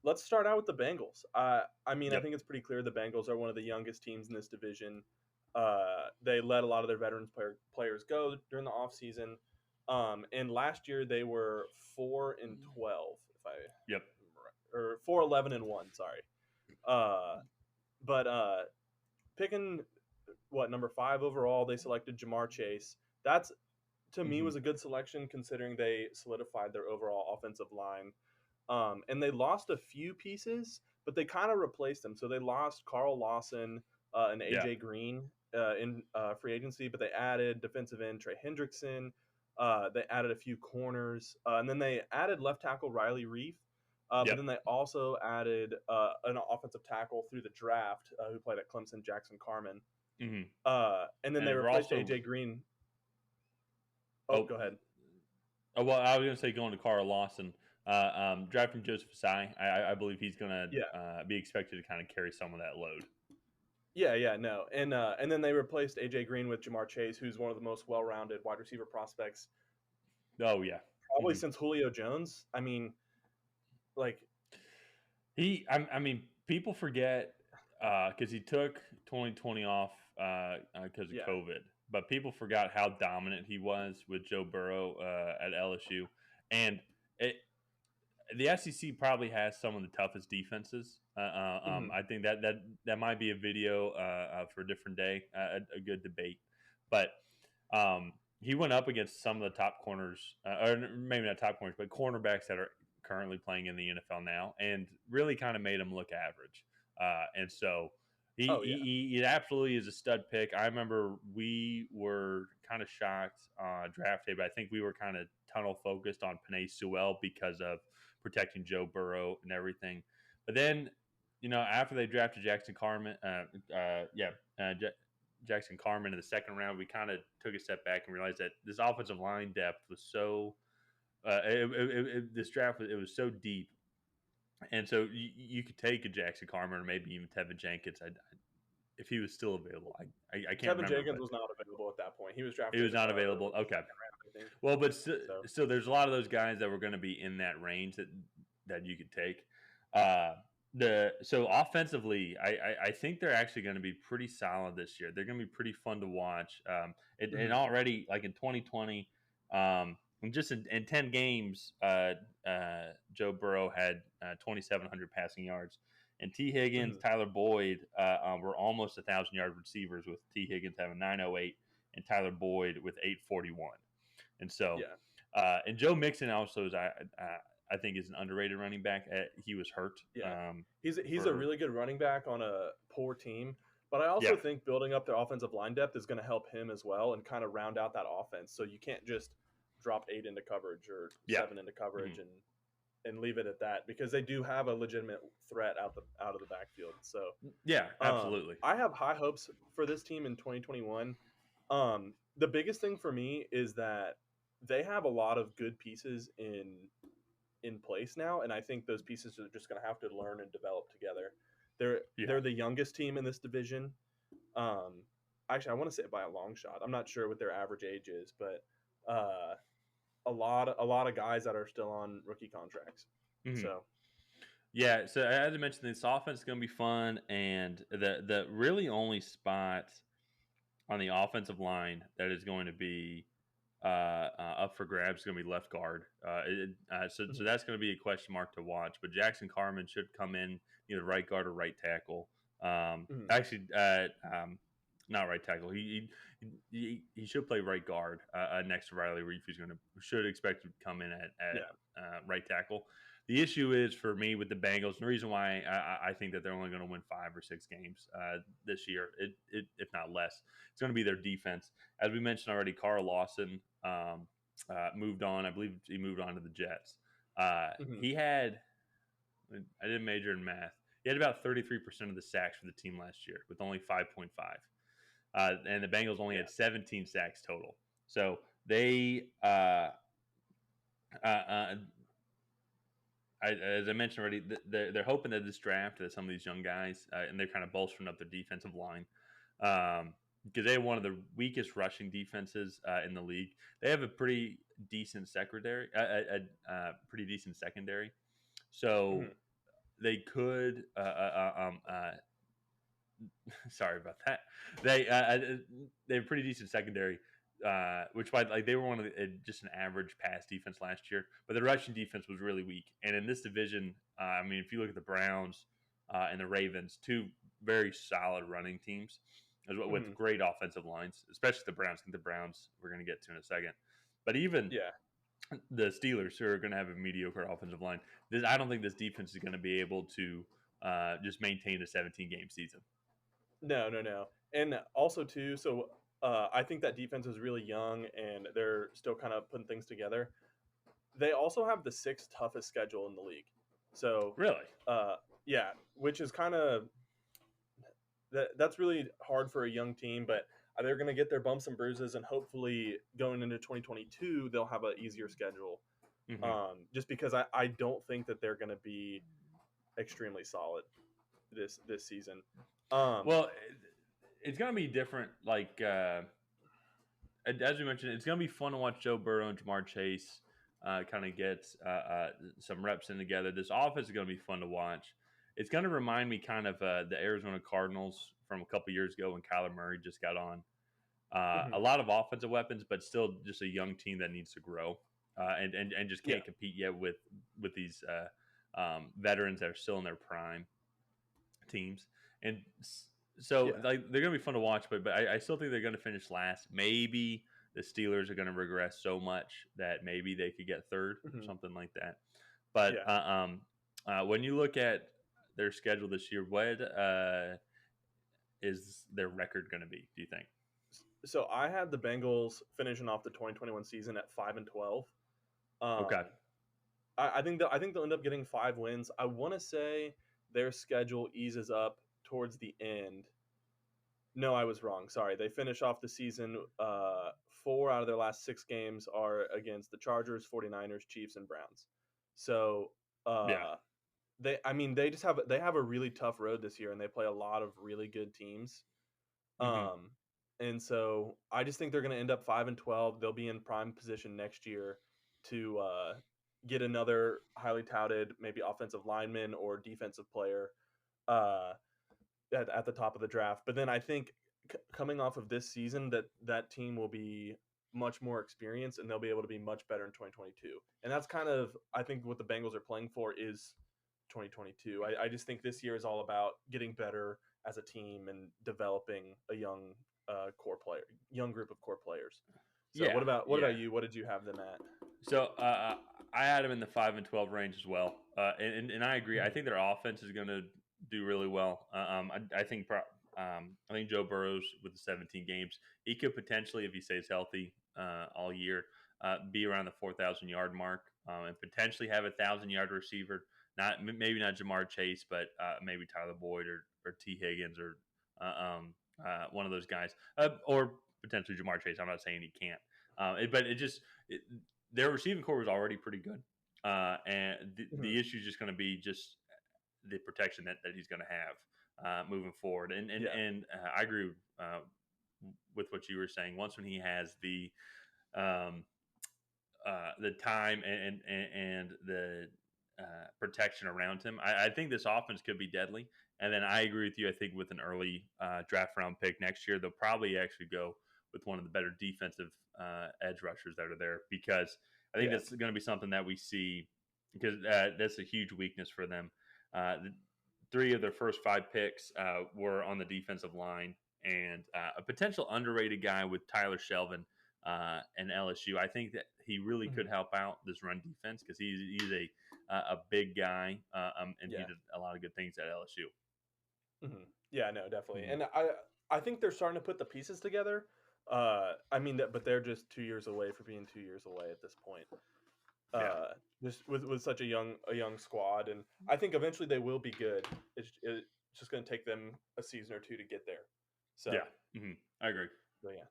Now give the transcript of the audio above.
let's start out with the Bengals. I mean, I Yep. think it's pretty clear the Bengals are one of the youngest teams in this division. They let a lot of their veterans players go during the offseason. And last year they were 4-12, if I Yep. or 4-11-1. Sorry. Uh, but picking what number 5 overall, they selected Jamar Chase. That's to me hmm was a good selection considering they solidified their overall offensive line. And they lost a few pieces, but they kind of replaced them. So they lost Carl Lawson and Yeah. AJ Green in free agency, but they added defensive end Trey Hendrickson. They added a few corners, and then they added left tackle Riley Reef. But Yep. then they also added an offensive tackle through the draft who played at Clemson, Jackson Carman. hmm And then they And we're replaced also AJ Green. Oh, oh, go ahead. well, I was going to say going to Carl Lawson, drafting Joseph Asai. I believe he's going Yeah. to be expected to kind of carry some of that load. Yeah, no, and then they replaced AJ Green with Jamar Chase, who's one of the most well-rounded wide receiver prospects Oh yeah. probably hmm since Julio Jones. I mean, like, I mean, people forget because he took 2020 off because of yeah, COVID, but people forgot how dominant he was with Joe Burrow at LSU, and it, the SEC probably has some of the toughest defenses. hmm I think that might be a video for a different day, a good debate. But he went up against some of the top corners, or maybe not top corners, but cornerbacks that are currently playing in the NFL now, and really kind of made him look average. And so oh yeah, he absolutely is a stud pick. I remember we were kind of shocked on draft day, but I think we were kind of tunnel focused on Penei Sewell because of protecting Joe Burrow and everything. But then, after they drafted Jackson Carman, Jackson Carman in the second round, we kind of took a step back and realized that this offensive line depth was so. This draft was so deep, and so you could take a Jackson Carman or maybe even Tevin Jenkins if he was still available. I can't Tevin remember, Jenkins but was not available at that point. He was he was drafted not available. early Okay, second round, I think. well, but So so there's a lot of those guys that were going to be in that range that you could take. Uh, so offensively, I think they're actually going to be pretty solid this year. They're going to be pretty fun to watch. And mhm. already, like in 2020, just in 10 games, Joe Burrow had 2,700 passing yards. And T. Higgins, Mhm. Tyler Boyd were almost 1,000-yard receivers, with T. Higgins having 908 and Tyler Boyd with 841. And so, Yeah, and Joe Mixon also is, I think, is an underrated running back. He was hurt yeah. He's a for, really good running back on a poor team, but I also yeah, think building up their offensive line depth is going to help him as well and kind of round out that offense. So you can't just drop 8 into coverage or yeah, 7 into hmm coverage and leave it at that because they do have a legitimate threat out of the backfield. So yeah, absolutely. I have high hopes for this team in 2021. The biggest thing for me is that they have a lot of good pieces in place now, and I think those pieces are just going to have to learn and develop together. Yeah, They're the youngest team in this division. Um, Actually, I want to say it by a long shot. I'm not sure what their average age is, but uh, a lot of guys that are still on rookie contracts. hmm So yeah. So as I mentioned, this offense is going to be fun, and the really only spot on the offensive line that is going to be up for grabs is going to be left guard. So mhm. that's going to be a question mark to watch. But Jackson Carman should come in either right guard or right tackle. Mhm. Actually, not right tackle. He should play right guard next to Riley Reef. Should expect to come in at Yeah. right tackle. The issue is for me with the Bengals, and the reason why I think that they're only going to win 5 or 6 games this year, if not less, it's going to be their defense. As we mentioned already, Carl Lawson moved on. I believe he moved on to the Jets. Mhm. He had, I didn't major in math. He had about 33% of the sacks for the team last year with only 5.5. And the Bengals only Yeah. had 17 sacks total. So they, uh, uh, as I mentioned already, they're hoping that this draft that some of these young guys, and they're kind of bolstering up their defensive line. Because they have one of the weakest rushing defenses in the league. They have a pretty decent secondary, pretty decent secondary. So Mhm. they could. Sorry about that. They have a pretty decent secondary, which like they were one of just an average pass defense last year, but the rushing defense was really weak. And in this division, I mean, if you look at the Browns and the Ravens, two very solid running teams, with Mhm. great offensive lines, especially the Browns. I think the Browns we're going to get to in a second, but even Yeah. the Steelers, who are going to have a mediocre offensive line, I don't think this defense is going to be able to just maintain a 17-game season. No, no, no. And also too, so I think that defense is really young and they're still kind of putting things together. They also have the sixth toughest schedule in the league. So, Really? uh, yeah, which is kind of that's really hard for a young team, but they're going to get their bumps and bruises, and hopefully going into 2022 they'll have an easier schedule. Hmm. Just because I don't think that they're going to be extremely solid this season. Um, Well, it's going to be different. Like as we mentioned, it's going to be fun to watch Joe Burrow and Jamar Chase kind of get some reps in together. This offense is going to be fun to watch. It's going to remind me kind of the Arizona Cardinals from a couple years ago when Kyler Murray just got on. A mhm. lot of offensive weapons, but still just a young team that needs to grow and just Yeah. can't compete yet with these veterans that are still in their prime teams. And so Yeah. like they're gonna be fun to watch, but I still think they're gonna finish last. Maybe the Steelers are gonna regress so much that maybe they could get third or Mhm. something like that. But Yeah. when you look at their schedule this year, what is their record going to be? Do you think? So I had the Bengals finishing off the 2021 season at 5-12. Okay. Um, I think they'll end up getting 5 wins. I want to say their schedule eases up towards the end. No, I was wrong. Sorry. They finish off the season. 4 out of their last 6 games are against the Chargers, 49ers, Chiefs, and Browns. So Yeah. uh, they have a really tough road this year, and they play a lot of really good teams. Hmm. Um, and so I just think they're going to end up 5-12. They'll be in prime position next year to get another highly touted, maybe offensive lineman or defensive player uh, at the top of the draft. But then I think coming off of this season, that team will be much more experienced and they'll be able to be much better in 2022. And that's kind of I think what the Bengals are playing for is 2022. I just think this year is all about getting better as a team and developing a young group of core players. So Yeah. what Yeah. about you? What did you have them at? So I had them in the 5-12 range as well, and I agree. I Mhm. think their offense is going to do really well. I think Joe Burrow's with the 17 games, he could potentially, if he stays healthy all year, be around the 4,000 yard mark and potentially have 1,000 yard receiver. Maybe not Jamar Chase, but maybe Tyler Boyd or T Higgins or one of those guys, or potentially Jamar Chase. I'm not saying he can't, but it, their receiving core was already pretty good, and Mhm. the issue is just going to be just the protection that he's going to have moving forward. Yeah. I agree with what you were saying. Once when he has um, the time and the protection around him, I think this offense could be deadly. And then I agree with you. I think with an early draft round pick next year, they'll probably actually go with one of the better defensive edge rushers that are there because I think Yeah. that's going to be something that we see because that's a huge weakness for them. The, three of their first five picks were on the defensive line, and a potential underrated guy with Tyler Shelvin and LSU. I think that he really could Mhm. help out this run defense because he's a big guy and he Yeah. did a lot of good things at LSU. Yeah, no, definitely. Mhm. And I think they're starting to put the pieces together. But they're just 2 years away from being 2 years away at this point. Yeah, Just with such a young squad, and I think eventually they will be good. It's just going to take them a season or two to get there. So yeah, I agree. so yeah.